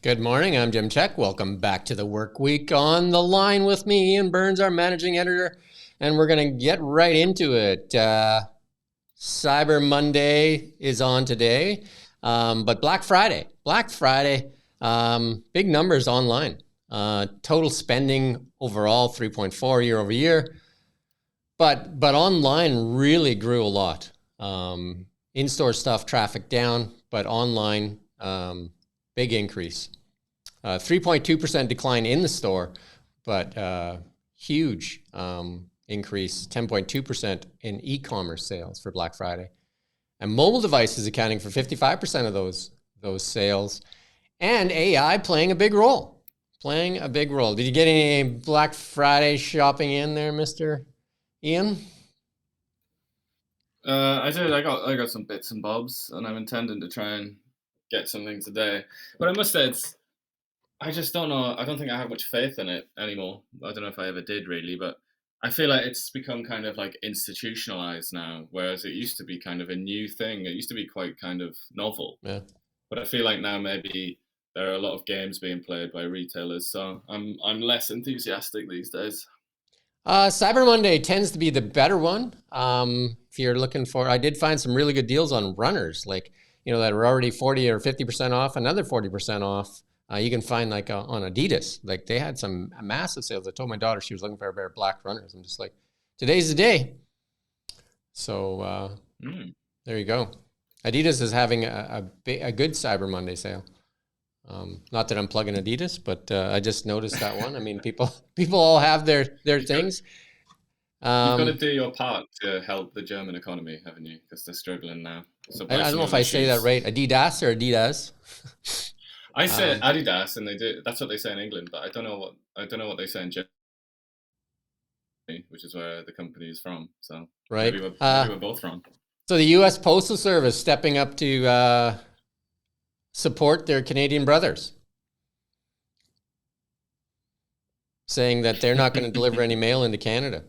Good morning. I'm Jim Csek. Welcome back to the Work Week. On the line with me, Ian Burns, our managing editor, and we're going to get right into it. Cyber Monday is on today, but Black Friday, big numbers online. Total spending overall 3.4 year over year, but online really grew a lot. In-store stuff traffic down, but online big increase. 3.2% decline in the store, but huge increase, 10.2% in e-commerce sales for Black Friday. And mobile devices accounting for 55% of those sales, and AI playing a big role. Did you get any Black Friday shopping in there, Mr. Ian? I did. I got some bits and bobs, and I'm intending to try and get something today. But I must say, I just don't know. I don't think I have much faith in it anymore. I don't know if I ever did really, but I feel like it's become kind of like institutionalized now, whereas it used to be kind of a new thing. It used to be quite kind of novel. Yeah. But I feel like now maybe there are a lot of games being played by retailers, so I'm less enthusiastic these days. Cyber Monday tends to be the better one. If you're looking for, I did find some really good deals on runners, that are already 40 or 50% off, another 40% off. You can find on Adidas, they had some massive sales. I told my daughter she was looking for a pair of black runners. I'm just like, today's the day. So there you go. Adidas is having a good Cyber Monday sale. Not that I'm plugging Adidas, but I just noticed that one. I mean, people all have their things. You've got to do your part to help the German economy, haven't you? Because they're struggling now. So I don't know if I say that right. Adidas or Adidas? I say Adidas, and they do. That's what they say in England, but I don't know what they say in Germany, which is where the company is from. So right, maybe we're both wrong. So the U.S. Postal Service stepping up to support their Canadian brothers, saying that they're not going to deliver any mail into Canada.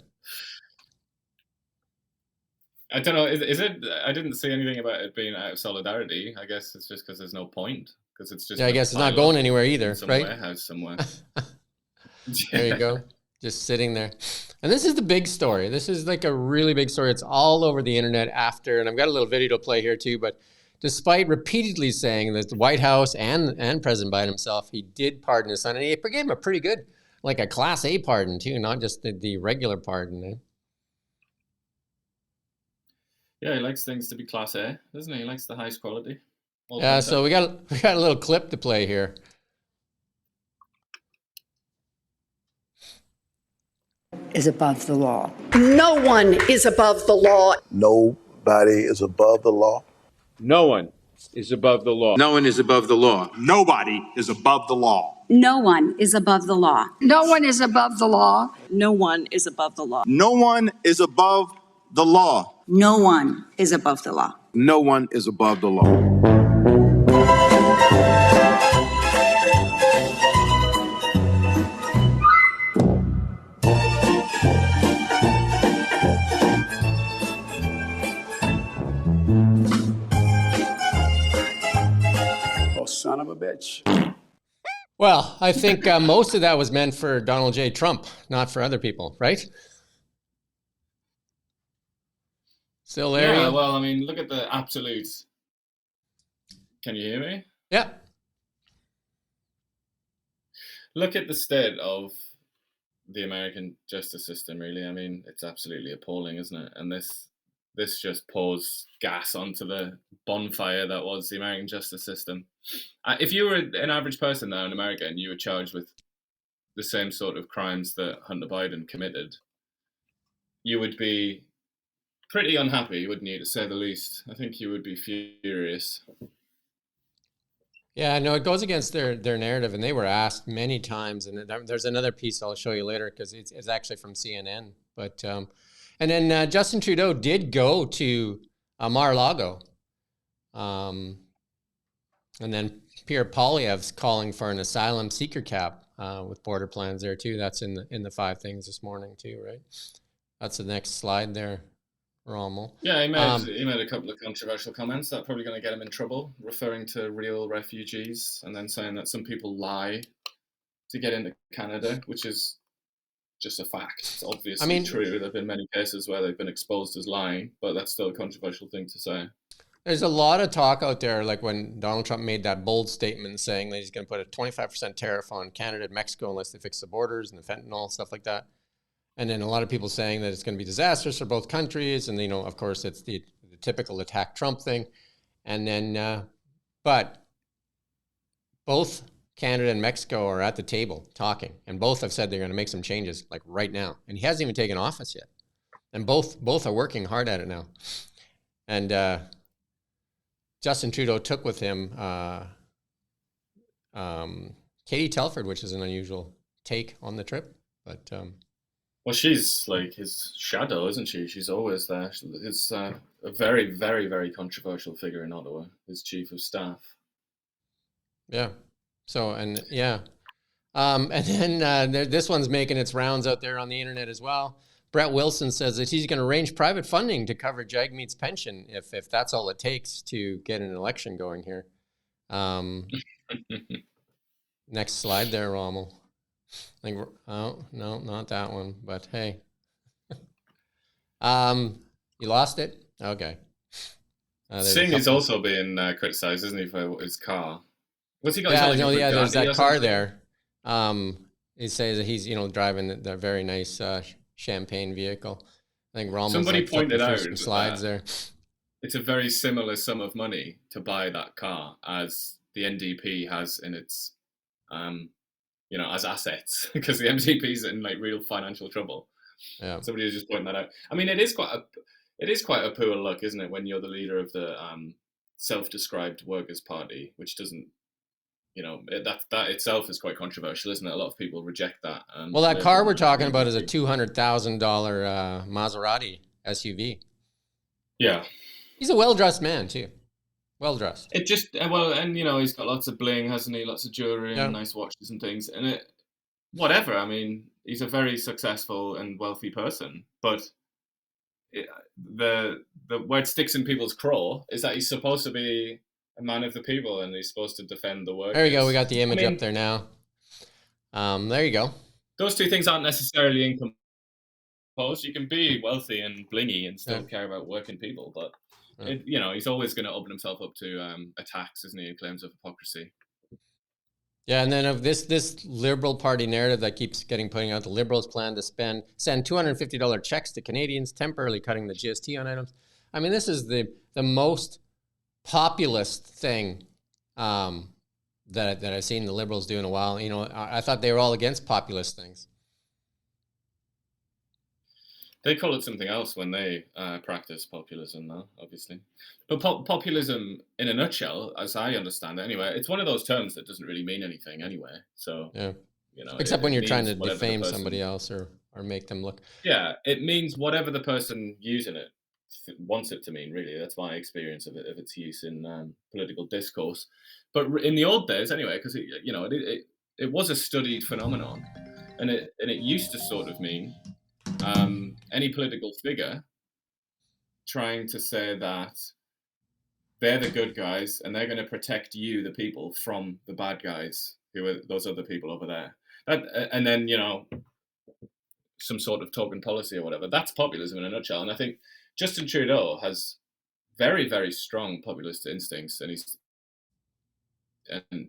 I don't know. Is it? I didn't see anything about it being out of solidarity. I guess it's just because there's no point. Because it's just. Yeah, I guess it's not going anywhere either, some right? Warehouse somewhere. There you go. Just sitting there. And this is the big story. This is like a really big story. It's all over the internet after, and I've got a little video to play here too, but despite repeatedly saying that the White House and President Biden himself, he did pardon his son, and he gave him a pretty good, like a Class A pardon too, not just the regular pardon. Eh? Yeah, he likes things to be Class A, doesn't he? He likes the highest quality. Yeah, so we got a little clip to play here. Is above the law. No one is above the law. Nobody is above the law. No one is above the law. No one is above the law. Nobody is above the law. No one is above the law. No one is above the law. No one is above the law. No one is above the law. No one is above the law. No one is above the law. Son of a bitch. Well, I think most of that was meant for Donald J. Trump, not for other people, right? Still there? Yeah, well, I mean, look at the absolute. Can you hear me? Yeah. Look at the state of the American justice system, really. I mean, it's absolutely appalling, isn't it? And this just pours gas onto the bonfire that was the American justice system. If you were an average person now in America and you were charged with the same sort of crimes that Hunter Biden committed, you would be pretty unhappy, wouldn't you, to say the least? I think you would be furious. Yeah, no, it goes against their narrative, and they were asked many times, and there's another piece I'll show you later because it's actually from CNN. But and then Justin Trudeau did go to Mar-a-Lago, and then Pierre Poilievre's calling for an asylum seeker cap with border plans there too. That's in the 5 things this morning too, right? That's the next slide there. Rommel. Yeah, he made a couple of controversial comments that are probably going to get him in trouble, referring to real refugees and then saying that some people lie to get into Canada, which is just a fact. It's obviously true. There have been many cases where they've been exposed as lying, but that's still a controversial thing to say. There's a lot of talk out there, like when Donald Trump made that bold statement saying that he's going to put a 25% tariff on Canada and Mexico unless they fix the borders and the fentanyl, stuff like that. And then a lot of people saying that it's going to be disastrous for both countries. And, of course, it's the typical attack Trump thing. And then, but both Canada and Mexico are at the table talking, and both have said they're going to make some changes like right now. And he hasn't even taken office yet. And both are working hard at it now. And Justin Trudeau took with him Katie Telford, which is an unusual take on the trip. But well, she's like his shadow, isn't she? She's always there. It's a very, very, very controversial figure in Ottawa, his chief of staff. Yeah. So, and yeah. And then this one's making its rounds out there on the internet as well. Brett Wilson says that he's going to arrange private funding to cover Jagmeet's pension if that's all it takes to get an election going here. Next slide there, Rommel. Oh, no, not that one, but hey. You lost it? Okay. Singh is also being criticized, isn't he, for his car? What's he got? Yeah, there's that car there. He says that he's, driving the very nice champagne vehicle. I think Rommel's somebody pointed out some slides there. It's a very similar sum of money to buy that car as the NDP has in its, as assets, because the NDP is in like real financial trouble. Yeah. Somebody was just pointing that out. I mean, it is quite a poor look, isn't it, when you're the leader of the self-described Workers' Party, which doesn't. That itself is quite controversial, isn't it? A lot of people reject that. Well, that car we're talking about is a $200,000 Maserati SUV. Yeah. He's a well-dressed man, too. Well-dressed. It just, he's got lots of bling, hasn't he? Lots of jewelry and nice watches and things. And whatever, I mean, he's a very successful and wealthy person. But the where it sticks in people's craw is that he's supposed to be a man of the people, and he's supposed to defend the workers. There you go. We got the image up there now. There you go. Those two things aren't necessarily incomposed. You can be wealthy and blingy and still care about working people, but he's always going to open himself up to attacks, isn't he? Claims of hypocrisy. Yeah, and then of this Liberal Party narrative that keeps getting putting out, the Liberals plan to send $250 checks to Canadians, temporarily cutting the GST on items. I mean, this is the most populist thing that I've seen the Liberals do in a while. I thought they were all against populist things. They call it something else when they practice populism, though, obviously. But populism, in a nutshell, as I understand it, anyway, it's one of those terms that doesn't really mean anything anyway. So, yeah. Except when you're trying to defame somebody else or make them look. Yeah, it means whatever the person using it wants it to mean, really. That's my experience of its use in political discourse. But in the old days, anyway, because it was a studied phenomenon, and it used to sort of mean any political figure trying to say that they're the good guys and they're going to protect you, the people, from the bad guys who are those other people over there. And then some sort of token policy or whatever. That's populism in a nutshell. And I think Justin Trudeau has very, very strong populist instincts, and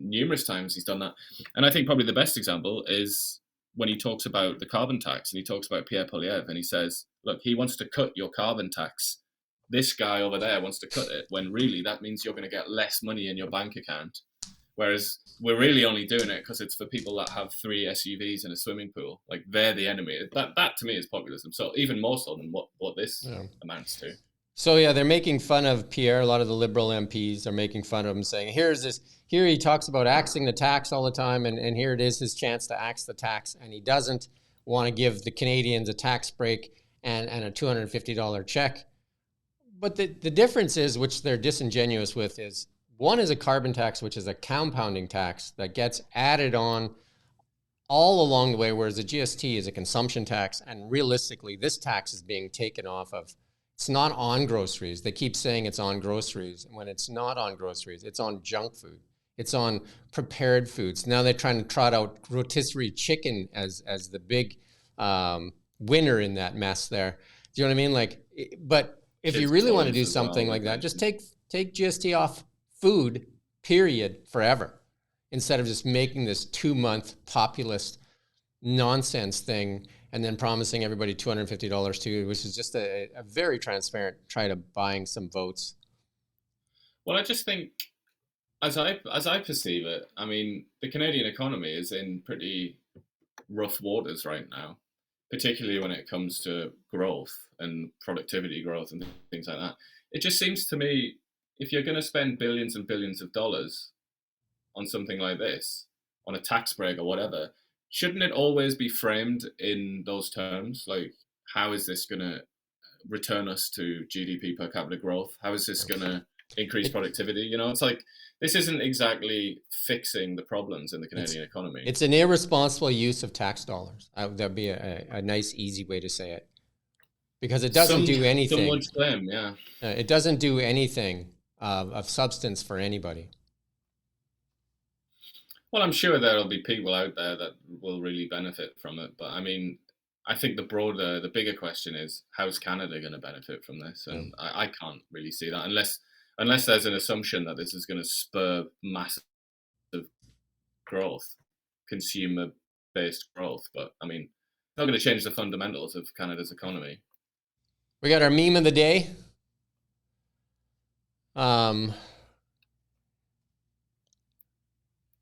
numerous times he's done that. And I think probably the best example is when he talks about the carbon tax, and he talks about Pierre Poilievre, and he says, look, he wants to cut your carbon tax. This guy over there wants to cut it, when really that means you're going to get less money in your bank account. Whereas we're really only doing it because it's for people that have 3 SUVs and a swimming pool. Like, they're the enemy. That to me is populism. So even more so than what this amounts to. So yeah, they're making fun of Pierre. A lot of the Liberal MPs are making fun of him, saying, here he talks about axing the tax all the time, and here it is his chance to axe the tax, and he doesn't want to give the Canadians a tax break and a $250 check. But the difference is, which they're disingenuous with, is one is a carbon tax, which is a compounding tax that gets added on all along the way, whereas the GST is a consumption tax, and realistically, this tax is being taken off of It's not on groceries. They keep saying it's on groceries. And when it's not on groceries, it's on junk food. It's on prepared foods. Now they're trying to trot out rotisserie chicken as the big winner in that mess there. Do you know what I mean? Like, but if you really want to do something like that, just take GST off food, period, forever, instead of just making this 2-month populist nonsense thing and then promising everybody $250 too, which is just a very transparent try to buying some votes. Well, I just think, as I perceive it, I mean, the Canadian economy is in pretty rough waters right now, particularly when it comes to growth and productivity growth and things like that. It just seems to me, if you're going to spend billions and billions of dollars on something like this, on a tax break or whatever, shouldn't it always be framed in those terms? Like, how is this going to return us to GDP per capita growth? How is this going to increase productivity? You know, it's like, this isn't exactly fixing the problems in the Canadian economy. It's an irresponsible use of tax dollars. That'd be a nice, easy way to say it. Because it doesn't do anything. Some would claim, yeah. It doesn't do anything of substance for anybody. Well, I'm sure there'll be people out there that will really benefit from it. But I mean, I think the bigger question is, how's Canada going to benefit from this? And I can't really see that unless there's an assumption that this is going to spur massive growth, consumer-based growth. But I mean, it's not going to change the fundamentals of Canada's economy. We got our meme of the day.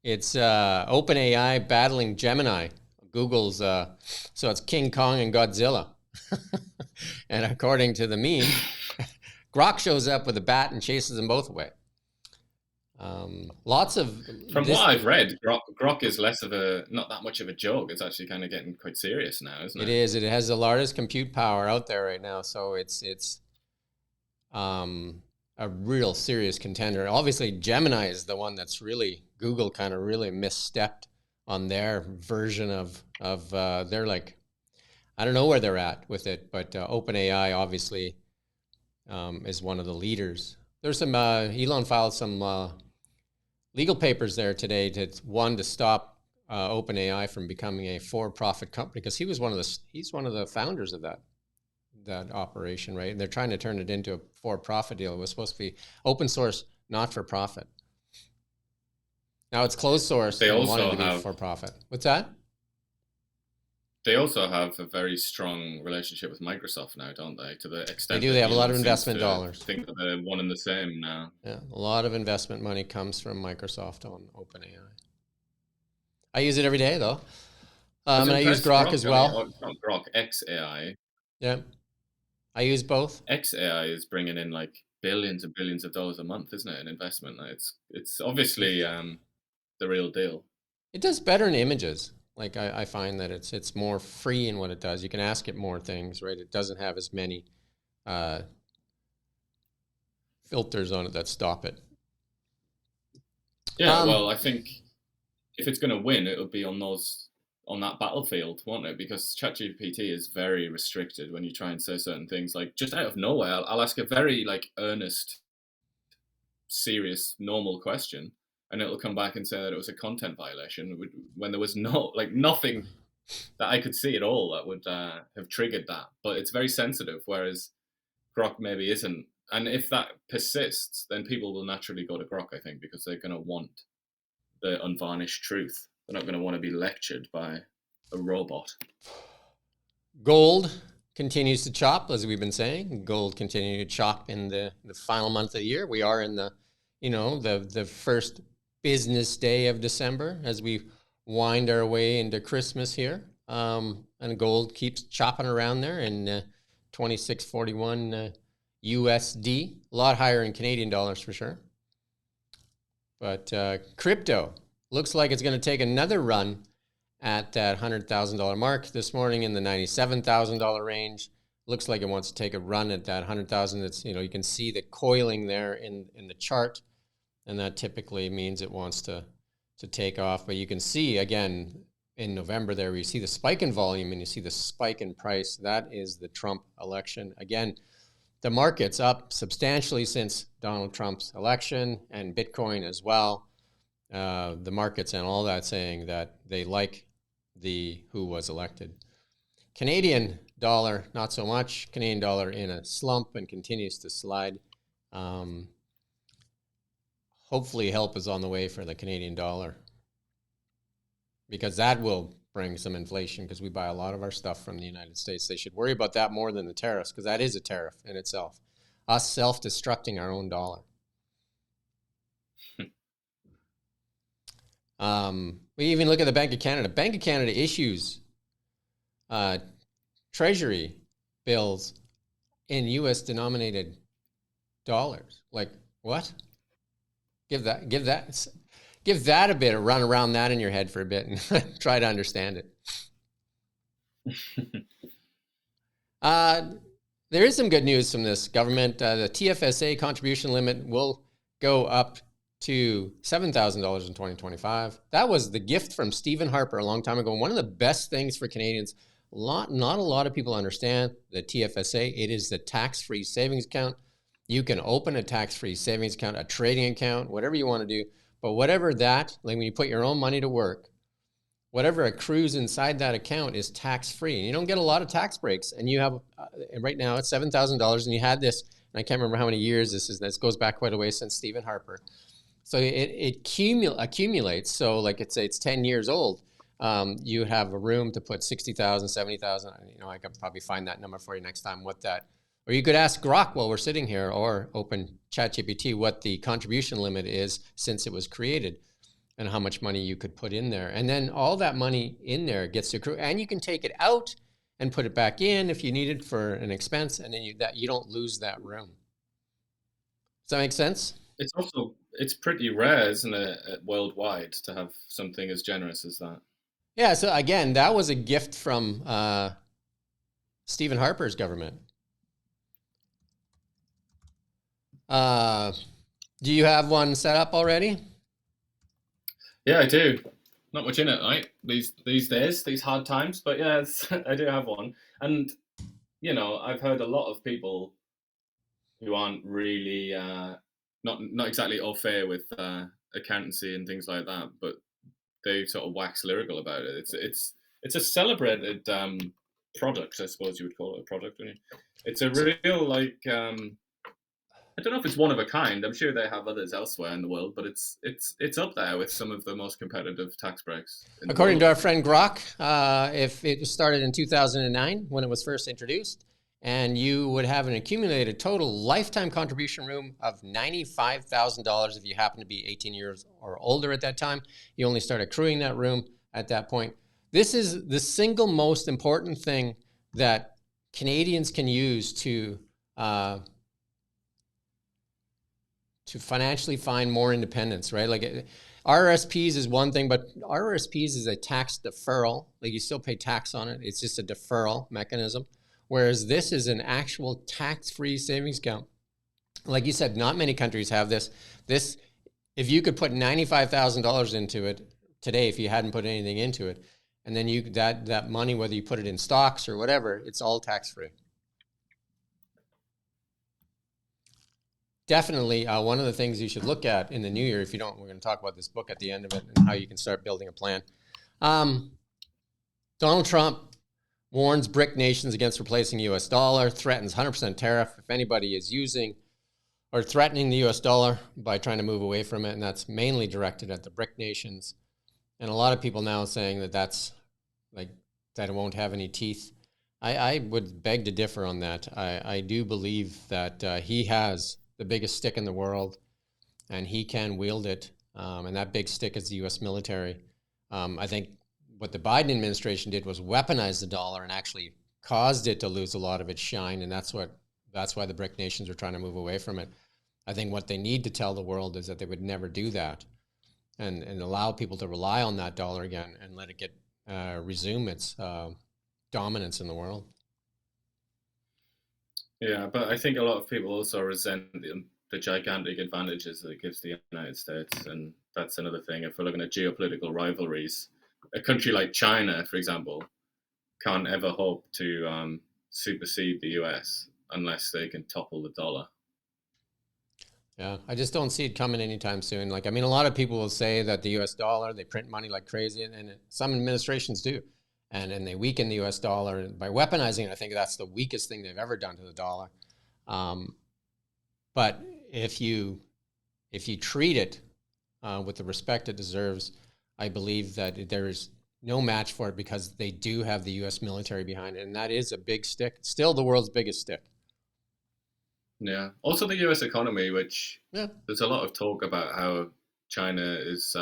It's OpenAI battling Gemini. Google's, so it's King Kong and Godzilla. And according to the meme, Grok shows up with a bat and chases them both away. From what I've read, Grok is not that much of a joke. It's actually kind of getting quite serious now, isn't it? It is. It has the largest compute power out there right now, so it's a real serious contender. Obviously, Gemini is the one that's really, Google kind of really misstepped on their version of they're like, I don't know where they're at with it, but OpenAI obviously is one of the leaders. There's some, Elon filed some legal papers there today to stop OpenAI from becoming a for-profit company, because he's one of the founders of that operation, right? And they're trying to turn it into a for-profit deal. It was supposed to be open source, not for profit. Now it's closed source. They also want it to be for profit. What's that? They also have a very strong relationship with Microsoft now, don't they? To the extent they do. They have a lot of investment dollars. I think that they're one and the same now. Yeah, a lot of investment money comes from Microsoft on OpenAI. I use it every day though, and I use Grok as well. Not Grok, XAI. Yeah, I use both. XAI is bringing in like billions and billions of dollars a month, isn't it? In investment, it's obviously the real deal. It does better in images. Like I find that it's more free in what it does. You can ask it more things, right? It doesn't have as many filters on it that stop it. Yeah, well, I think if it's going to win, it'll be on that battlefield, won't it? Because ChatGPT is very restricted when you try and say certain things. Like, just out of nowhere, I'll ask a very like earnest, serious, normal question, and it'll come back and say that it was a content violation when there was nothing that I could see at all that would have triggered that. But it's very sensitive, whereas Grok maybe isn't. And if that persists, then people will naturally go to Grok, I think, because they're going to want the unvarnished truth. They're not going to want to be lectured by a robot. Gold continues to chop, as we've been saying. Gold continues to chop in the final month of the year. We are in the first business day of December as we wind our way into Christmas here. And gold keeps chopping around there in 26.41 USD. A lot higher in Canadian dollars for sure. But crypto looks like it's going to take another run at that $100,000 mark. This morning in the $97,000 range. Looks like it wants to take a run at that 100,000. It's, you can see the coiling there in the chart, and that typically means it wants to take off. But you can see again in November there, where you see the spike in volume and you see the spike in price. That is the Trump election. Again, the market's up substantially since Donald Trump's election, and Bitcoin as well. The markets and all that saying that they like who was elected. Canadian dollar, not so much. Canadian dollar in a slump and continues to slide. Hopefully help is on the way for the Canadian dollar, because that will bring some inflation, because we buy a lot of our stuff from the United States. They should worry about that more than the tariffs, because that is a tariff in itself. Us self-destructing our own dollar. We even look at the Bank of Canada. Bank of Canada issues treasury bills in US denominated dollars. Like, what? Give that a bit of run around that in your head for a bit and try to understand it. There is some good news from this government. The TFSA contribution limit will go up to $7,000 in 2025. That was the gift from Stephen Harper a long time ago. One of the best things for Canadians. Not a lot of people understand the TFSA. It is the tax-free savings account. You can open a tax-free savings account, a trading account, whatever you want to do. But whatever that, like when you put your own money to work, whatever accrues inside that account is tax-free. And you don't get a lot of tax breaks. And you have, right now, it's $7,000. And you had this, and I can't remember how many years this is. This goes back quite a way since Stephen Harper. So it accumulates. So like it's 10 years old. You have a room to put 60,000, 70,000. I could probably find that number for you next time. Or you could ask Grok while we're sitting here, or open ChatGPT what the contribution limit is since it was created, and how much money you could put in there. And then all that money in there gets to accrue, and you can take it out and put it back in if you need it for an expense, and then you don't lose that room. Does that make sense? It's pretty rare, isn't it, worldwide, to have something as generous as that. Yeah, so again, that was a gift from Stephen Harper's government. Do you have one set up already? Yeah, I do. Not much in it, right? These days, these hard times. But yeah, I do have one. And, I've heard a lot of people who aren't really, not exactly au fait with accountancy and things like that, but they sort of wax lyrical about it. It's a celebrated product, I suppose you would call it a product. It's a real, I don't know if it's one of a kind. I'm sure they have others elsewhere in the world, but it's up there with some of the most competitive tax breaks. According to our friend Grok, if it was started in 2009 when it was first introduced, and you would have an accumulated total lifetime contribution room of $95,000 if you happen to be 18 years or older at that time. You only start accruing that room at that point. This is the single most important thing that Canadians can use to financially find more independence, right? Like RRSPs is one thing, but RRSPs is a tax deferral. Like you still pay tax on it. It's just a deferral mechanism. Whereas this is an actual tax-free savings account. Like you said, not many countries have this. If you could put $95,000 into it today, if you hadn't put anything into it, and then that money, whether you put it in stocks or whatever, it's all tax-free. Definitely one of the things you should look at in the new year, if you don't, we're going to talk about this book at the end of it and how you can start building a plan. Donald Trump warns BRIC nations against replacing US dollar, threatens 100% tariff if anybody is using or threatening the US dollar by trying to move away from it, and that's mainly directed at the BRIC nations. And a lot of people now saying that it won't have any teeth. I would beg to differ on that. I do believe that he has the biggest stick in the world, and he can wield it. And that big stick is the U.S. military. I think what the Biden administration did was weaponize the dollar and actually caused it to lose a lot of its shine, and that's why the BRIC nations are trying to move away from it. I think what they need to tell the world is that they would never do that, and allow people to rely on that dollar again and let it resume its dominance in the world. Yeah, but I think a lot of people also resent the gigantic advantages that it gives the United States, and that's another thing. If we're looking at geopolitical rivalries, a country like China, for example, can't ever hope to supersede the US unless they can topple the dollar. Yeah, I just don't see it coming anytime soon. Like, I mean, a lot of people will say that the US dollar, they print money like crazy, and some administrations do. And they weaken the US dollar. And by weaponizing it, I think that's the weakest thing they've ever done to the dollar. But if you treat it with the respect it deserves, I believe that there is no match for it because they do have the US military behind it. And that is a big stick, still the world's biggest stick. Yeah. Also the US economy, which there's a lot of talk about how China is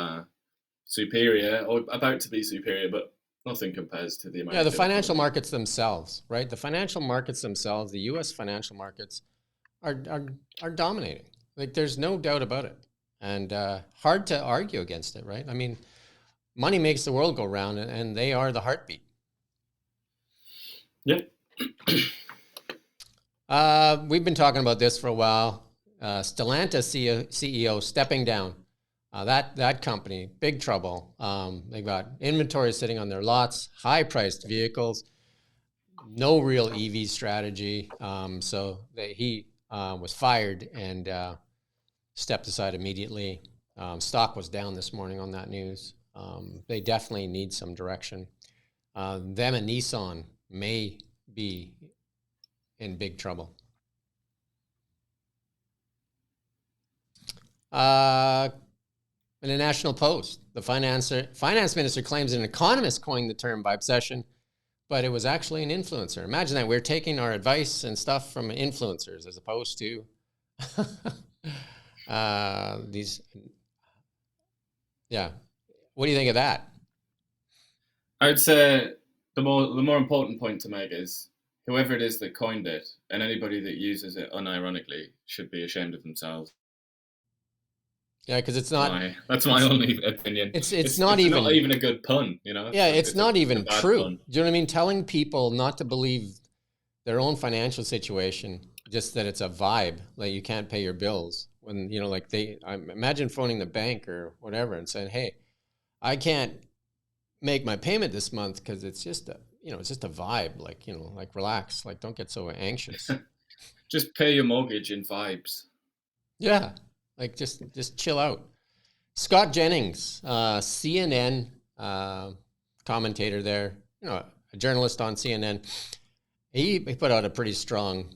superior or about to be superior, but nothing compares to the American. Yeah, the financial economy. markets themselves, right? The financial markets themselves, the US financial markets are dominating. Like, there's no doubt about it. And hard to argue against it, right? I mean, money makes the world go round, and they are the heartbeat. Yep. We've been talking about this for a while. Stellantis CEO stepping down. That company, big trouble. They've got inventory sitting on their lots, high-priced vehicles, no real EV strategy. So he was fired and stepped aside immediately. Stock was down this morning on that news. They definitely need some direction. Them and Nissan may be in big trouble. In the National Post, the finance minister claims an economist coined the term by obsession, but it was actually an influencer. Imagine that. We're taking our advice and stuff from influencers as opposed to these. Yeah. What do you think of that? I'd say the more important point to make is whoever it is that coined it and anybody that uses it unironically should be ashamed of themselves. Yeah, because it's not. That's my only opinion. It's not even a good pun, you know. Yeah, it's not even true. Pun. Do you know what I mean? Telling people not to believe their own financial situation, just that it's a vibe, like you can't pay your bills. When, you know, like I imagine phoning the bank or whatever and saying, "Hey, I can't make my payment this month because it's just a vibe. Like, you know, like relax, like don't get so anxious. Just pay your mortgage in vibes." Yeah, like just chill out. Scott Jennings, CNN commentator there, you know, a journalist on CNN. He put out a pretty strong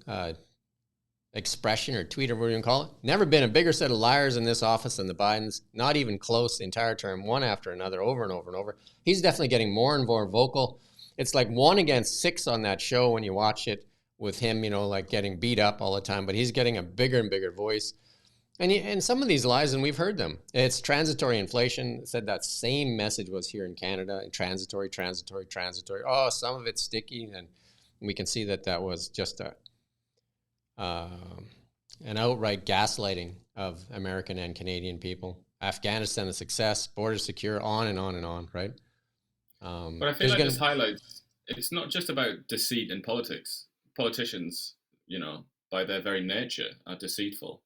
expression or tweet or whatever you call it. Never been a bigger set of liars in this office than the Bidens. Not even close the entire term, one after another, over and over and over. He's definitely getting more and more vocal. It's like 1 against 6 on that show when you watch it with him, you know, like getting beat up all the time. But he's getting a bigger and bigger voice. And some of these lies, and we've heard them. It's transitory inflation. It said that same message was here in Canada. And transitory. Oh, some of it's sticky. And we can see that was just an outright gaslighting of American and Canadian people. Afghanistan a success, borders secure, on and on and on, right? But I feel like this highlights, it's not just about deceit in politics. Politicians, you know, by their very nature, are deceitful.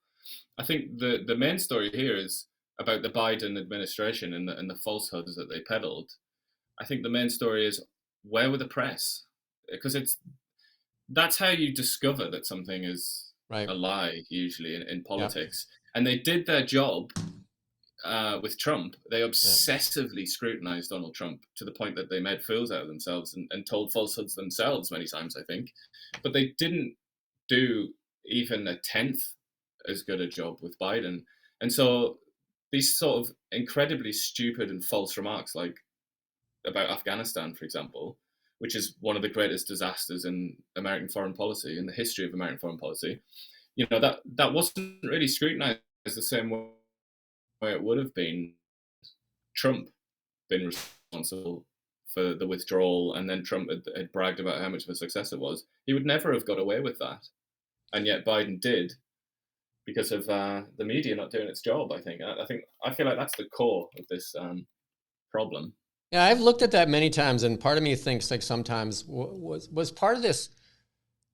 I think the main story here is about the Biden administration and the falsehoods that they peddled. I think the main story is, where were the press? Because that's how you discover that something is a lie, usually in politics. Yep. And they did their job with Trump. They obsessively scrutinized Donald Trump to the point that they made fools out of themselves and told falsehoods themselves many times, I think. But they didn't do even a 10th as good a job with Biden. And so these sort of incredibly stupid and false remarks, like about Afghanistan, for example, which is one of the greatest disasters in American foreign policy, in the history of American foreign policy, you know, that wasn't really scrutinized the same way it would have been Trump been responsible for the withdrawal, and then Trump had bragged about how much of a success it was. He would never have got away with that. And yet Biden did, because of the media not doing its job, I think. I feel like that's the core of this problem. Yeah, I've looked at that many times, and part of me thinks like sometimes was part of this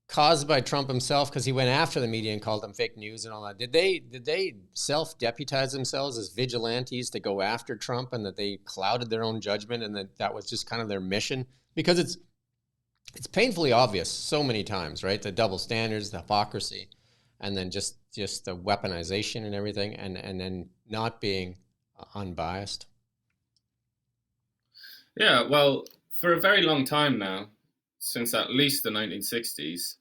caused by Trump himself, because he went after the media and called them fake news and all that. Did they self-deputize themselves as vigilantes to go after Trump, and that they clouded their own judgment, and that was just kind of their mission? Because it's painfully obvious so many times, right? The double standards, the hypocrisy, and then just the weaponization and everything, and then not being unbiased. Yeah, well, for a very long time now, since at least the 1960s,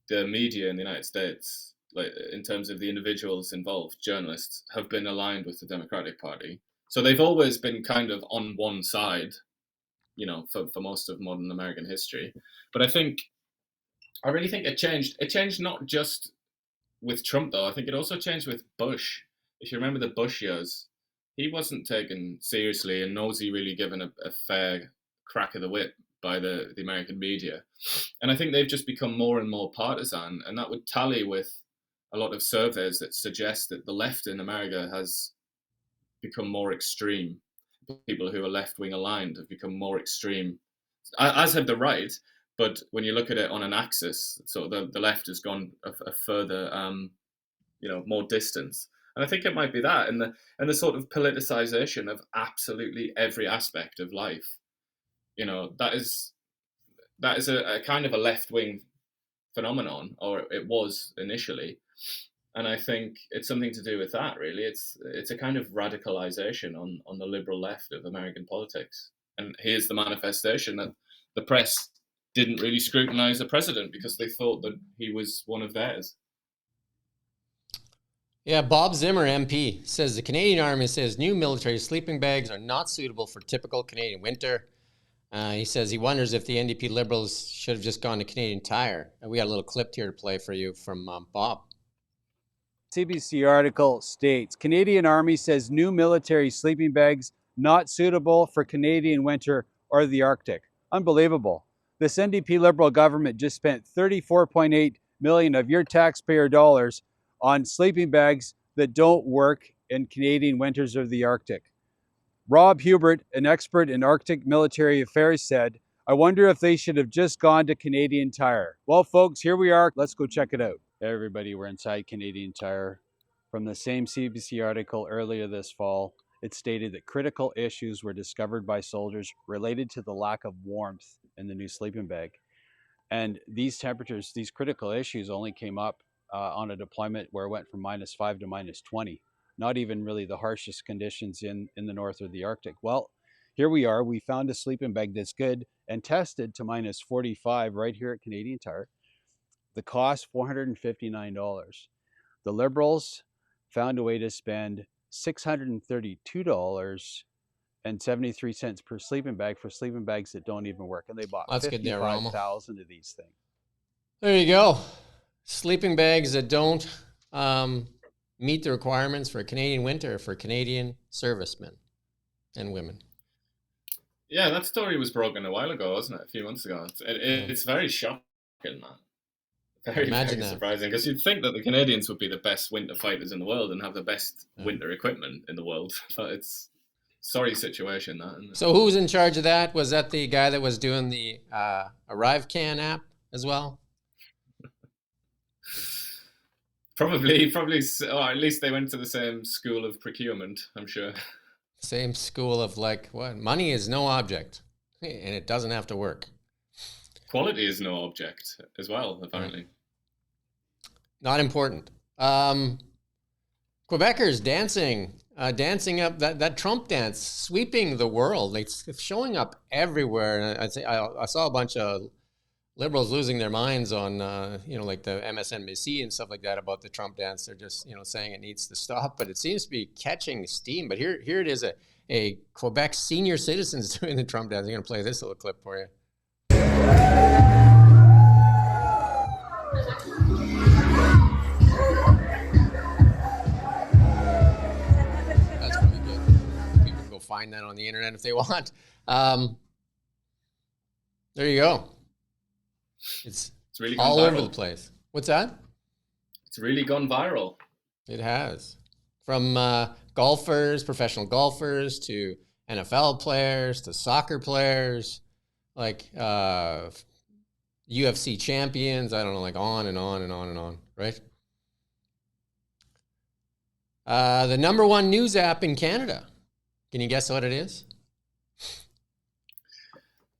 the media in the United States, like in terms of the individuals involved, journalists, have been aligned with the Democratic Party. So they've always been kind of on one side, for most of modern American history. But I really think it changed. It changed not just with Trump, though. I think it also changed with Bush. If you remember the Bush years, he wasn't taken seriously, and nor was he really given a fair crack of the whip by the American media. And I think they've just become more and more partisan, and that would tally with a lot of surveys that suggest that the left in America has become more extreme. People who are left-wing aligned have become more extreme, as have the right. But when you look at it on an axis, so the left has gone a further, more distance. And I think it might be that, and the sort of politicization of absolutely every aspect of life. That is a kind of a left-wing phenomenon, or it was initially. And I think it's something to do with that, really. It's a kind of radicalization on the liberal left of American politics. And here's the manifestation that the press didn't really scrutinize the president because they thought that he was one of theirs. Yeah, Bob Zimmer, MP, says the Canadian Army says new military sleeping bags are not suitable for typical Canadian winter. He says he wonders if the NDP Liberals should have just gone to Canadian Tire. And we got a little clip here to play for you from Bob. CBC article states, Canadian Army says new military sleeping bags not suitable for Canadian winter or the Arctic. Unbelievable. This NDP Liberal government just spent $34.8 million of your taxpayer dollars on sleeping bags that don't work in Canadian winters or the Arctic. Rob Hubert, an expert in Arctic military affairs, said, I wonder if they should have just gone to Canadian Tire. Well, folks, here we are. Let's go check it out. Hey, everybody, we're inside Canadian Tire. From the same CBC article earlier this fall, it stated that critical issues were discovered by soldiers related to the lack of warmth in the new sleeping bag. And these temperatures, these critical issues only came up on a deployment where it went from -5 to -20. Not even really the harshest conditions in the north or the Arctic. Well, here we are. We found a sleeping bag that's good and tested to -45 right here at Canadian Tire. The cost, $459. The Liberals found a way to spend $632.73 per sleeping bag for sleeping bags that don't even work. And they bought 55,000 of these things. There you go. Sleeping bags that don't meet the requirements for a Canadian winter for Canadian servicemen and women. Yeah, that story was broken a while ago, wasn't it? A few months ago. It's very shocking, man. Very surprising, because you'd think that the Canadians would be the best winter fighters in the world and have the best winter equipment in the world. But it's sorry situation, that. Isn't it? So who's in charge of that? Was that the guy that was doing the ArriveCan app as well? Probably, or at least they went to the same school of procurement, I'm sure. Same school of what? Money is no object, and it doesn't have to work. Quality is no object as well, apparently. Not important. Quebecers dancing up that Trump dance, sweeping the world. It's showing up everywhere. And I saw a bunch of Liberals losing their minds on, like the MSNBC and stuff like that about the Trump dance. They're just, saying it needs to stop, but it seems to be catching steam. But here it is, a Quebec senior citizens doing the Trump dance. I'm going to play this little clip for you. That's really good. People can go find that on the internet if they want. There you go. It's really all over the place. What's that? It's really gone viral. It has. From golfers, professional golfers, to NFL players, to soccer players, UFC champions. I don't know, on and on and on and on, right? The number one news app in Canada. Can you guess what it is?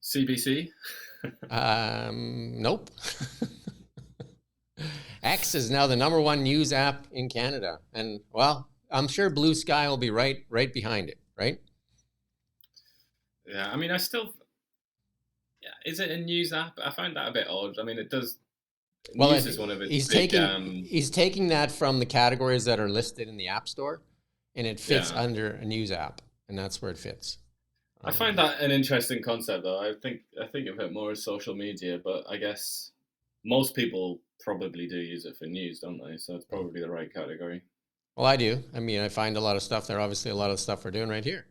CBC? Nope. X is now the -- 1 news app in Canada, and well, I'm sure Blue Sky will be right behind it, right? Yeah, I mean, is it a news app? I find that a bit odd. I mean, it does. Well, News is one of its he's big. taking that from the categories that are listed in the App Store, and it fits Yeah. under a news app, and that's where it fits. I find that an interesting concept, though. I think of it more as social media, but I guess most people probably do use it for news, don't they? So it's probably the right category. Well, I do. I mean, I find a lot of stuff there. Obviously, a lot of stuff we're doing right here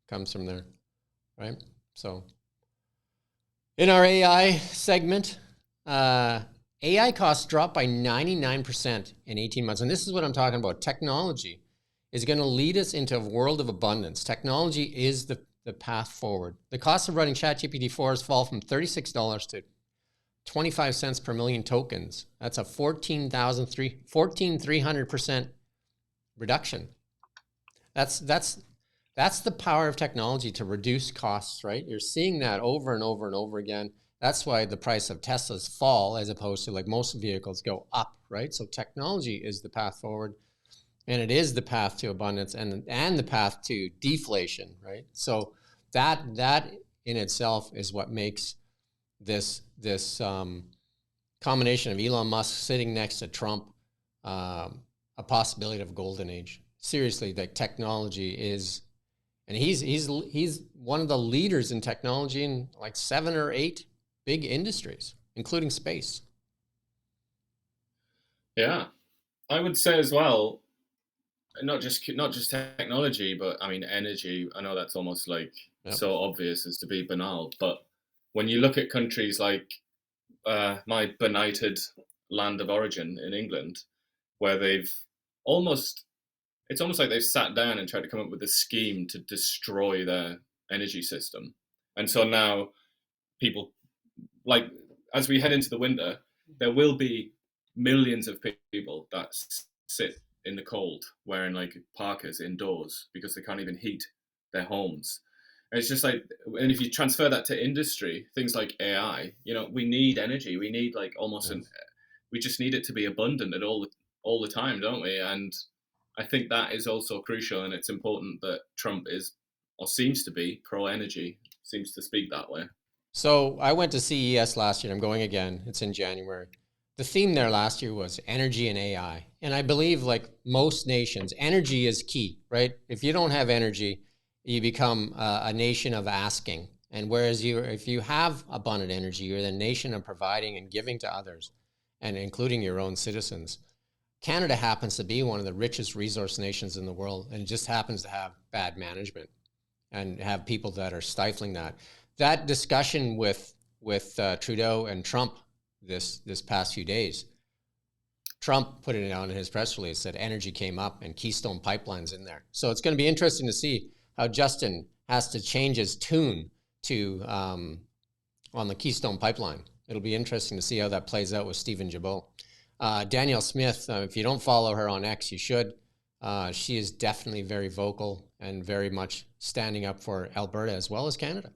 comes from there, right? So, in our AI segment, AI costs dropped by 99% in 18 months. And this is what I'm talking about. Technology is going to lead us into a world of abundance. Technology is the path forward. The cost of running ChatGPT 4 has fallen from $36 to 25 cents per million tokens. That's a 14,300% reduction. That's the power of technology to reduce costs, right? You're seeing that over and over and over again. That's why the price of Teslas fall as opposed to like most vehicles go up, right? So technology is the path forward, and it is the path to abundance and the path to deflation, right? So that in itself is what makes this combination of Elon Musk sitting next to Trump a possibility of a golden age. Seriously, like technology is, and he's one of the leaders in technology in like 7 or 8 big industries, including space. Yeah, I would say as well, not just technology, but I mean energy. I know that's almost like so obvious as to be banal, but when you look at countries like my benighted land of origin in England, where it's almost like they've sat down and tried to come up with a scheme to destroy their energy system, and so now people, like, as we head into the winter, there will be millions of people that sit in the cold wearing like parkas indoors because they can't even heat their homes. And it's just like, and if you transfer that to industry, things like AI, we need energy. We need like almost we just need it to be abundant at all the time, don't we? And I think that is also crucial, and it's important that Trump is, or seems to be, pro energy, seems to speak that way. So I went to CES last year. I'm going again. It's in January. The theme there last year was energy and AI. And I believe, like most nations, energy is key, right? If you don't have energy, you become a nation of asking. And whereas if you have abundant energy, you're the nation of providing and giving to others, and including your own citizens. Canada happens to be one of the richest resource nations in the world, and it just happens to have bad management and have people that are stifling that. That discussion with Trudeau and Trump this past few days, Trump put it out in his press release that energy came up and Keystone Pipeline's in there. So it's going to be interesting to see how Justin has to change his tune to on the Keystone Pipeline. It'll be interesting to see how that plays out with Stephen Jabot. Danielle Smith, if you don't follow her on X, you should. She is definitely very vocal and very much standing up for Alberta as well as Canada.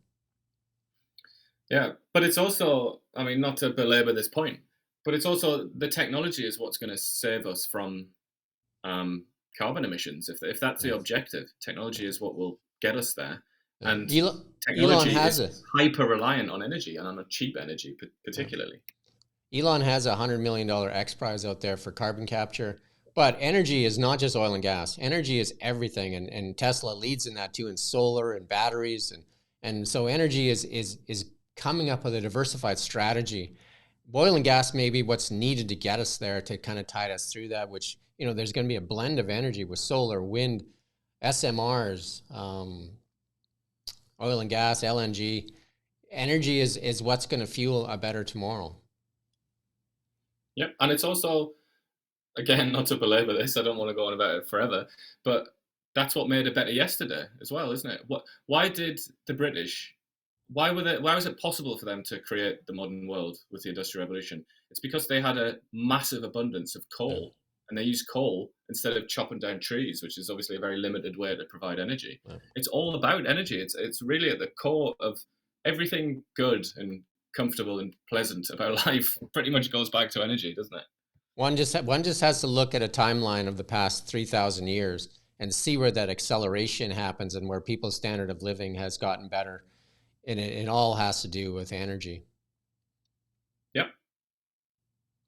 Yeah, but it's also, I mean, not to belabor this point, but it's also the technology is what's going to save us from carbon emissions. If that's the objective, technology is what will get us there. And technology is hyper reliant on energy, and on a cheap energy particularly. Elon has a $100 million X Prize out there for carbon capture. But energy is not just oil and gas. Energy is everything, and Tesla leads in that too, in solar and batteries, and so energy is coming up with a diversified strategy. Oil and gas may be what's needed to get us there, to kind of tide us through that, which, there's going to be a blend of energy with solar, wind, SMRs, oil and gas, LNG. Energy is what's going to fuel a better tomorrow. Yep, and it's also, again, not to belabor this, I don't want to go on about it forever, but that's what made it better yesterday as well, isn't it? Why did the British, why was it possible for them to create the modern world with the Industrial Revolution? It's because they had a massive abundance of coal, and they used coal instead of chopping down trees, which is obviously a very limited way to provide energy. It's all about energy. It's really at the core of everything good and comfortable and pleasant about life pretty much goes back to energy, doesn't it? One just has to look at a timeline of the past 3,000 years and see where that acceleration happens and where people's standard of living has gotten better. And it all has to do with energy. Yep.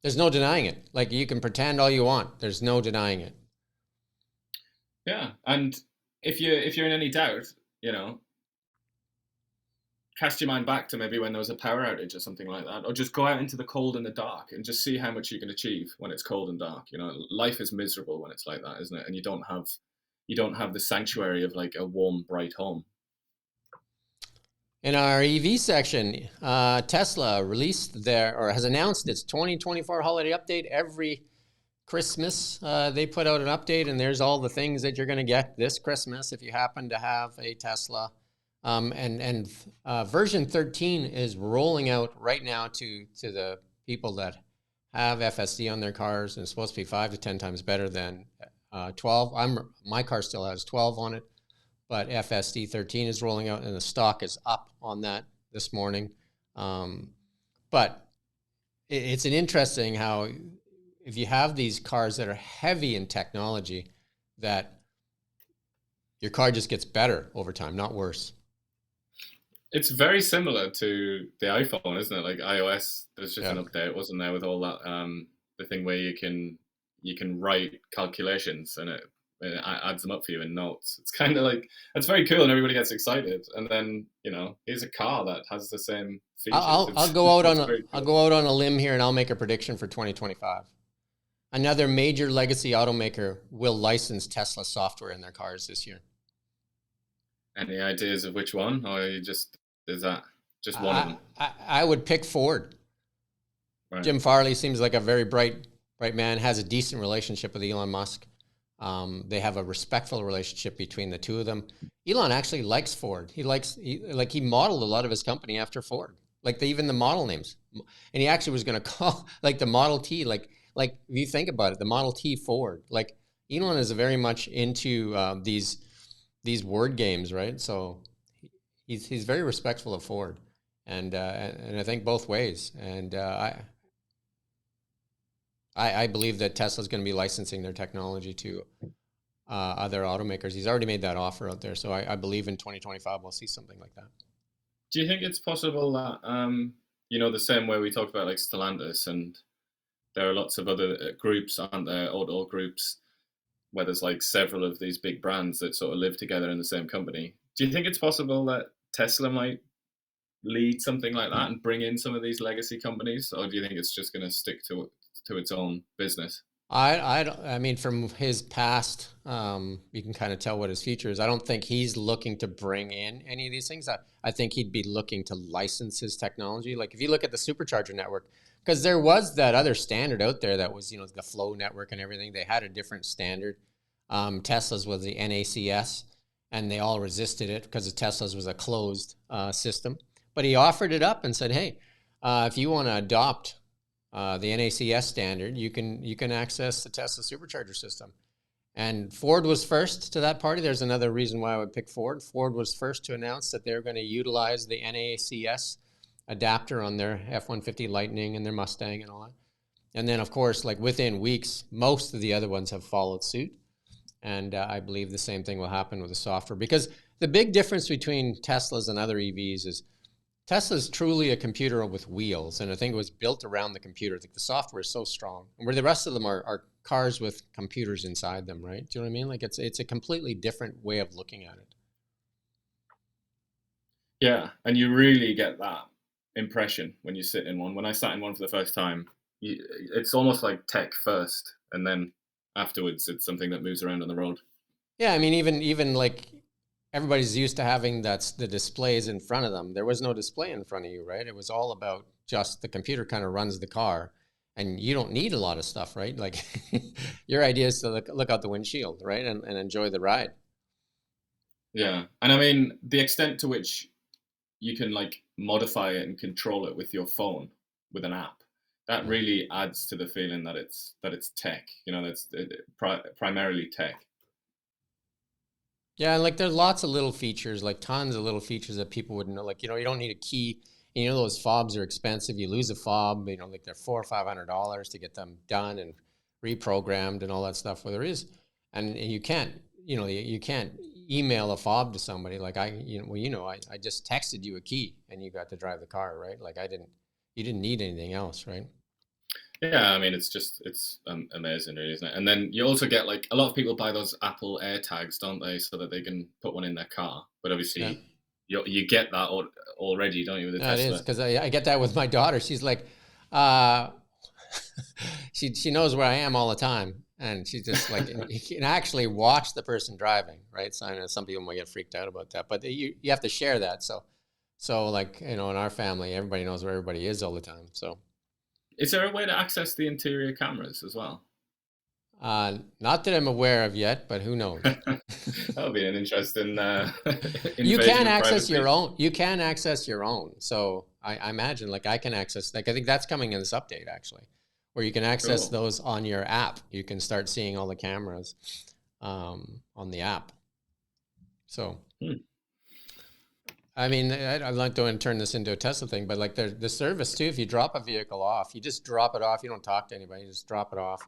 There's no denying it. Like, you can pretend all you want. There's no denying it. Yeah. And if you're in any doubt, cast your mind back to maybe when there was a power outage or something like that, or just go out into the cold and the dark and just see how much you can achieve when it's cold and dark. Life is miserable when it's like that, isn't it? And you don't have the sanctuary of like a warm, bright home. In our EV section, Tesla has announced its 2024 holiday update. Every Christmas, they put out an update, and there's all the things that you're going to get this Christmas if you happen to have a Tesla. And version 13 is rolling out right now to the people that have FSD on their cars, and it's supposed to be 5 to 10 times better than 12. My car still has 12 on it, but FSD 13 is rolling out, and the stock is up on that this morning. But it's an interesting how if you have these cars that are heavy in technology, that your car just gets better over time, not worse. It's very similar to the iPhone, isn't it? Like iOS, there's just an update, wasn't there, with all that the thing where you can write calculations and it adds them up for you in notes. It's kind of like, it's very cool and everybody gets excited. And then here's a car that has the same features. I'll go out on a limb here and I'll make a prediction for 2025. Another major legacy automaker will license Tesla software in their cars this year. Any ideas of which one, or is that just one of them? I would pick Ford. Right. Jim Farley seems like a very bright man, has a decent relationship with Elon Musk. They have a respectful relationship between the two of them. Elon actually likes Ford. He modeled a lot of his company after Ford, even the model names. And he actually was going to call the Model T, like if you think about it, the Model T Ford. Elon is very much into these word games, right? So he's very respectful of Ford, and I think both ways. And I believe that Tesla's going to be licensing their technology to other automakers. He's already made that offer out there, so I believe in 2025 we'll see something like that. Do you think it's possible that the same way we talked about like Stellantis, and there are lots of other groups, aren't there, auto groups, where there's several of these big brands that sort of live together in the same company. Do you think it's possible that Tesla might lead something like that and bring in some of these legacy companies, or do you think it's just going to stick to its own business? I mean, from his past, you can kind of tell what his future is. I don't think he's looking to bring in any of these things. I think he'd be looking to license his technology. If you look at the supercharger network, because there was that other standard out there that was, the flow network and everything. They had a different standard. Tesla's was the NACS, and they all resisted it because Tesla's was a closed system. But he offered it up and said, hey, if you want to adopt the NACS standard, you can access the Tesla supercharger system. And Ford was first to that party. There's another reason why I would pick Ford. Ford was first to announce that they're going to utilize the NACS adapter on their F-150 Lightning and their Mustang and all that. And then, of course, within weeks, most of the other ones have followed suit. And I believe the same thing will happen with the software, because the big difference between Teslas and other EVs is Tesla's truly a computer with wheels, and I think it was built around the computer. The software is so strong, and where the rest of them are cars with computers inside them, right? Do you know what I mean? It's a completely different way of looking at it. Yeah, and you really get that impression when you sit in one. When I sat in one for the first time, it's almost like tech first, and then afterwards it's something that moves around on the road. Yeah, I mean, even everybody's used to having the displays in front of them. There was no display in front of you, right? It was all about just the computer kind of runs the car, and you don't need a lot of stuff, right? Your idea is to look out the windshield, right, and enjoy the ride. Yeah, and I mean, the extent to which you can modify it and control it with your phone with an app, that really adds to the feeling that it's tech. That's primarily tech. Yeah, and there's lots of little features, tons of little features that people wouldn't know. You don't need a key And, those fobs are expensive. You lose a fob, like they're $400 or $500 to get them done and reprogrammed and all that stuff. Well, there is, and you can't, you can't email a fob to somebody. Like I just texted you a key and you got to drive the car, right? Like you didn't need anything else, right? Yeah, I mean, it's amazing, really, isn't it? And then you also get, like, a lot of people buy those Apple AirTags, don't they, so that they can put one in their car. But obviously, you get that already, don't you, with the Tesla? It is, because I get that with my daughter. She's like, she knows where I am all the time, and she's just like, you can actually watch the person driving, right? So I know some people might get freaked out about that, but you have to share that. So like, in our family, everybody knows where everybody is all the time. So. Is there a way to access the interior cameras as well? Not that I'm aware of yet, but who knows? That'll be an interesting. You can access your own. You can access your own. So I imagine, like, I can access. Like, I think that's coming in this update, actually, where you can access those on your app. You can start seeing all the cameras on the app. So. I mean, I'd like to turn this into a Tesla thing, but like the service too, if you drop a vehicle off, you just drop it off. You don't talk to anybody, you just drop it off.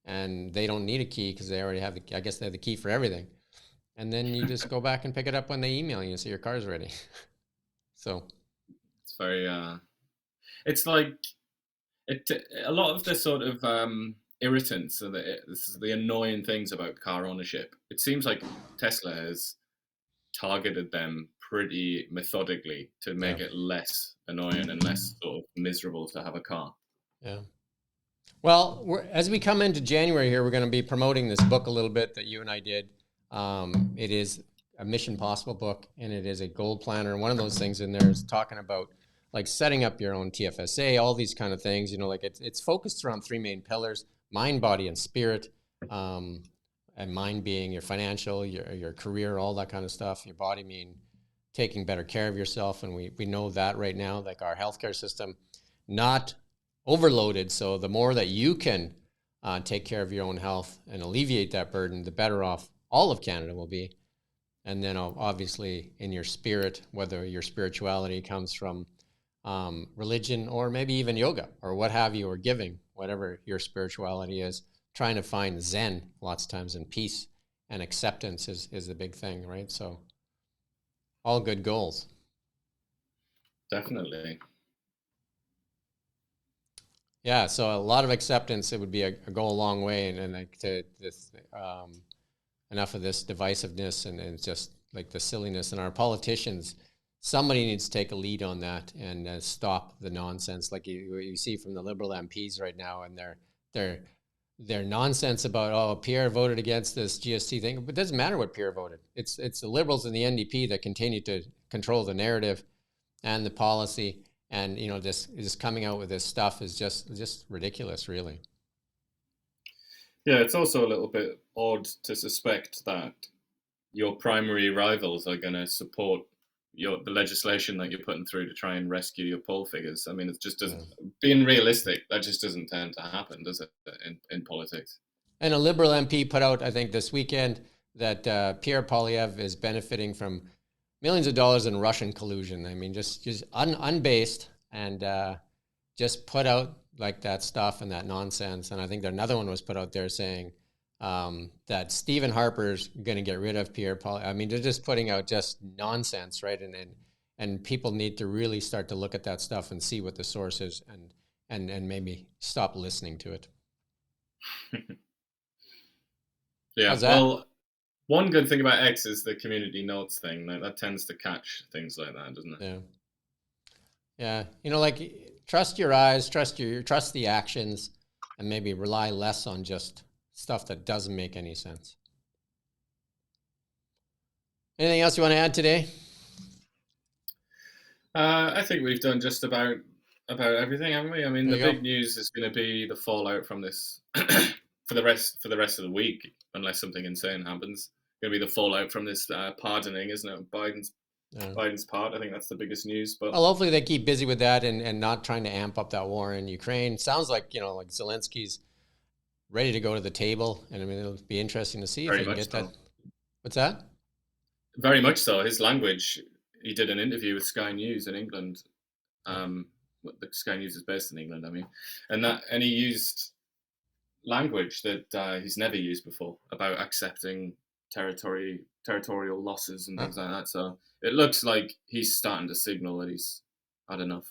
And they don't need a key because they already have I guess they have the key for everything. And then you just go back and pick it up when they email you and say your car's ready. So. It's very, it's like, a lot of the sort of irritants and the annoying things about car ownership, it seems like Tesla has targeted them pretty methodically to make it less annoying and less sort of miserable to have a car. Yeah. Well, as we come into January here, we're going to be promoting this book a little bit that you and I did. It is a Mission Possible book, and it is a goal planner. And one of those things in there is talking about like setting up your own TFSA, all these kind of things. Like it's focused around three main pillars: mind, body, and spirit. And mind being your financial, your career, all that kind of stuff. Your body mean taking better care of yourself. And we know that right now, like our healthcare system, not overloaded. So the more that you can take care of your own health and alleviate that burden, the better off all of Canada will be. And then obviously in your spirit, whether your spirituality comes from religion or maybe even yoga or what have you, or giving, whatever your spirituality is, trying to find Zen lots of times, and peace and acceptance is the big thing, right? So all good goals. Definitely. Yeah, so a lot of acceptance, it would be a go a long way, and like to this enough of this divisiveness and just like the silliness. And our politicians, somebody needs to take a lead on that and stop the nonsense, like you see from the Liberal MPs right now, and their nonsense about, Pierre voted against this GST thing. But it doesn't matter what Pierre voted. It's the Liberals and the NDP that continue to control the narrative and the policy. And, this coming out with this stuff is just ridiculous, really. Yeah, it's also a little bit odd to suspect that your primary rivals are going to support the legislation that you're putting through to try and rescue your poll figures. I mean, it just doesn't, being realistic, that just doesn't tend to happen, does it, in politics? And a Liberal MP put out, I think this weekend, that Pierre Poilievre is benefiting from millions of dollars in Russian collusion. I mean, just unbased, and just put out like that stuff and that nonsense. And I think another one was put out there saying that Stephen Harper's going to get rid of Pierre Poilievre. I mean, they're just putting out just nonsense, right? And people need to really start to look at that stuff and see what the source is, and maybe stop listening to it. Yeah, well, one good thing about X is the community notes thing. That tends to catch things like that, doesn't it? Yeah. Like, trust your eyes, trust the actions, and maybe rely less on just stuff that doesn't make any sense. Anything else you want to add today? I think we've done just about everything, haven't we? I mean, the big news is going to be the fallout from this for the rest of the week, unless something insane happens. Going to be the fallout from this pardoning, isn't it? Biden's part. I think that's the biggest news. But hopefully they keep busy with that and not trying to amp up that war in Ukraine. Sounds like like Zelensky's ready to go to the table, and I mean, it'll be interesting to see if they can get that. What's that? Very much so. His language. He did an interview with Sky News in England The Sky News is based in England, I mean, and he used language that he's never used before about accepting territorial losses and things like that. So it looks like he's starting to signal that he's had enough.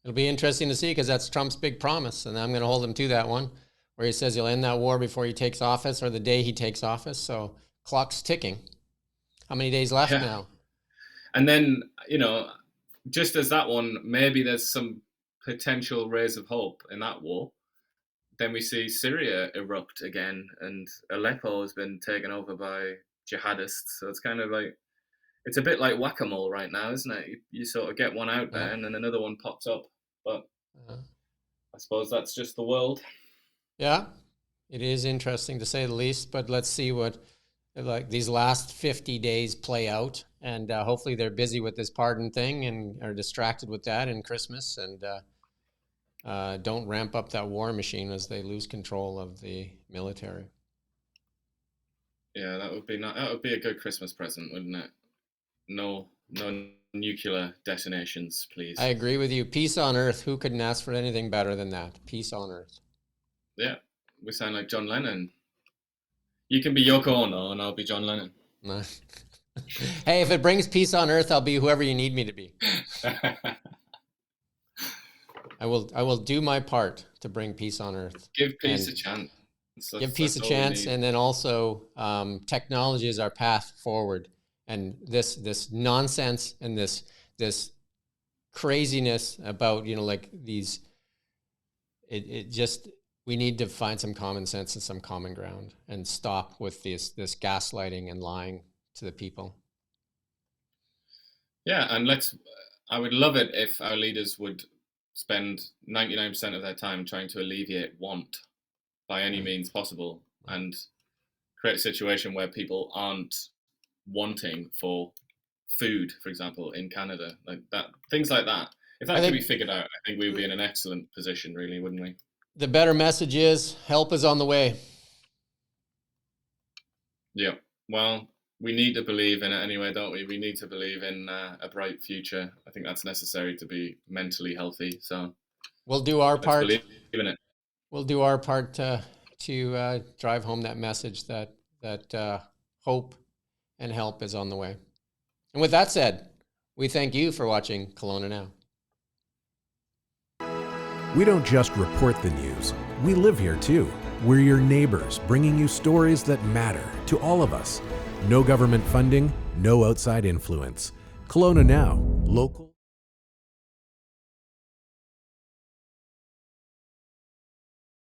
It'll be interesting to see, because that's Trump's big promise, and I'm going to hold him to that one, where he says he'll end that war before he takes office, or the day he takes office. So clock's ticking. How many days left now? And then, just as that one, maybe there's some potential rays of hope in that war. Then we see Syria erupt again, and Aleppo has been taken over by jihadists. So it's kind of like, it's a bit like whack-a-mole right now, isn't it? You sort of get one out there, and then another one pops up. But I suppose that's just the world. Yeah, it is interesting to say the least. But let's see what these last 50 days play out, and hopefully they're busy with this pardon thing and are distracted with that in Christmas, and don't ramp up that war machine as they lose control of the military. Yeah, that would be a good Christmas present, wouldn't it? No nuclear detonations, please. I agree with you. Peace on earth. Who couldn't ask for anything better than that? Peace on earth. Yeah, we sound like John Lennon. You can be Yoko Ono, and I'll be John Lennon. Hey, if it brings peace on earth, I'll be whoever you need me to be. I will do my part to bring peace on earth. Give peace a chance. Give peace a chance, and then also technology is our path forward. And this nonsense and this craziness about we need to find some common sense and some common ground, and stop with this gaslighting and lying to the people. Yeah, and I would love it if our leaders would spend 99% of their time trying to alleviate want by any means possible, and create a situation where people aren't wanting for food, for example, in Canada, like that, things like that. If that could be figured out, I think we would be in an excellent position, really, wouldn't we? The better message is help is on the way. Yeah. Well, we need to believe in it anyway, don't we? We need to believe in a bright future. I think that's necessary to be mentally healthy. So we'll do our part. Believe in it. We'll do our part to drive home that message that hope and help is on the way. And with that said, we thank you for watching Kelowna Now. We don't just report the news. We live here too. We're your neighbors, bringing you stories that matter to all of us. No government funding, no outside influence. Kelowna Now, local.